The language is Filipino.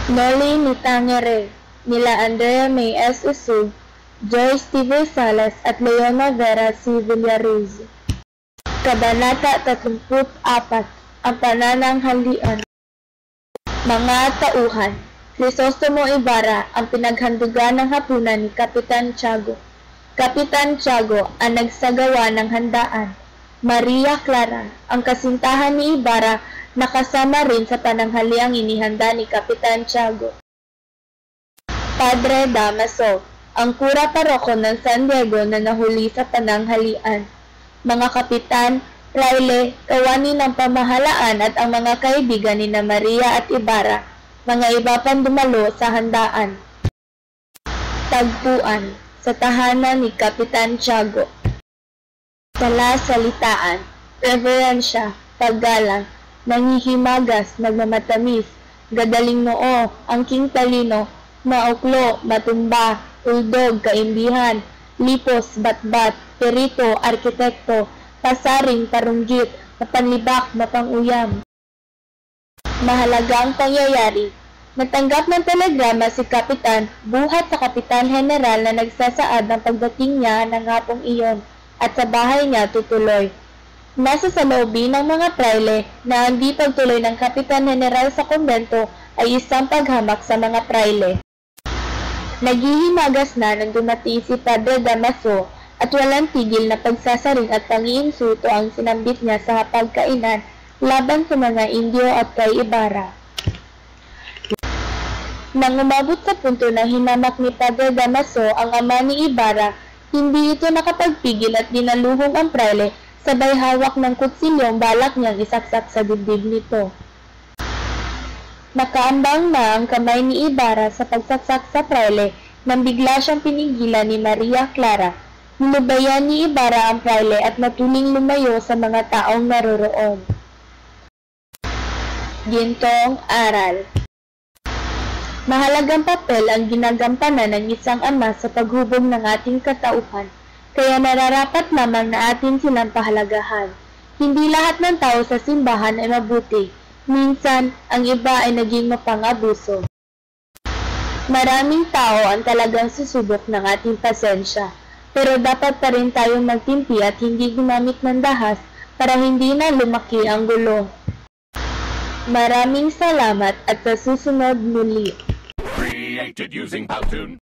Noli Nitangere, nila Andrea May S. Usug, Joyce Steve Salas at Leona Vera C. Villaruz. Kabanata 34, ang panananghalian. Mga tauhan, Crisostomo Ibarra ang pinaghandugan ng hapunan ni Kapitan Tiago. Kapitan Tiago ang nagsagawa ng handaan. Maria Clara, ang kasintahan ni Ibarra, nakasama rin sa pananghaliang inihanda ni Kapitan Tiago. Padre Damaso, ang kura paroko ng San Diego na nahuli sa pananghalian. Mga kapitan, praile, kawani ng pamahalaan at ang mga kaibigan ni Maria at Ibarra, mga iba pang dumalo sa handaan. Tagpuan, sa tahanan ni Kapitan Tiago. Salasalitaan, reverensya, paggalang, nangihimagas, nagmamatamis, gadaling noo, angking talino, mauklo, matumba, uldog, kaimbihan, lipos, batbat, perito, arkitekto, pasaring, parunggit, mapanlibak, mapanguyam. Mahalagang pangyayari. Natanggap ng telegrama si Kapitan buhat sa Kapitan General na nagsasaad ng pagdating niya ng hapong iyon at sa bahay niya tutuloy. Nasa saloobi ng mga praile na ang di pagtuloy ng Kapitan General sa kumbento ay isang paghamak sa mga praile. Naghihimagas na nang dumati si Padre Damaso at walang tigil na pagsasaring at pangiinsulto ang sinambit niya sa hapagkainan laban sa mga Indio at kay Ibarra. Nang umabot sa punto na hinamak ni Padre Damaso ang ama ni Ibarra, hindi ito nakapagpigil at dinaluhong ang praile sabay hawak ng kutsilyong balak niyang isaksak sa dibdib nito. Nakaambang na ang kamay ni Ibarra sa pagsaksak sa praile nang bigla siyang pinigilan ni Maria Clara. Nilubayan ni Ibarra ang praile at natuling lumayo sa mga taong naroroon. Gintong aral. Mahalagang papel ang ginagampanan ng isang ama sa paghubog ng ating katauhan, kaya nararapat lamang na atin silang pahalagahan. Hindi lahat ng tao sa simbahan ay mabuti. Minsan, ang iba ay naging mapang-abuso. Maraming tao ang talagang susubok ng ating pasensya, pero dapat pa rin tayong magtimpi at hindi gumamit ng dahas para hindi na lumaki ang gulo. Maraming salamat at sa susunod muli. Created using Powtoon.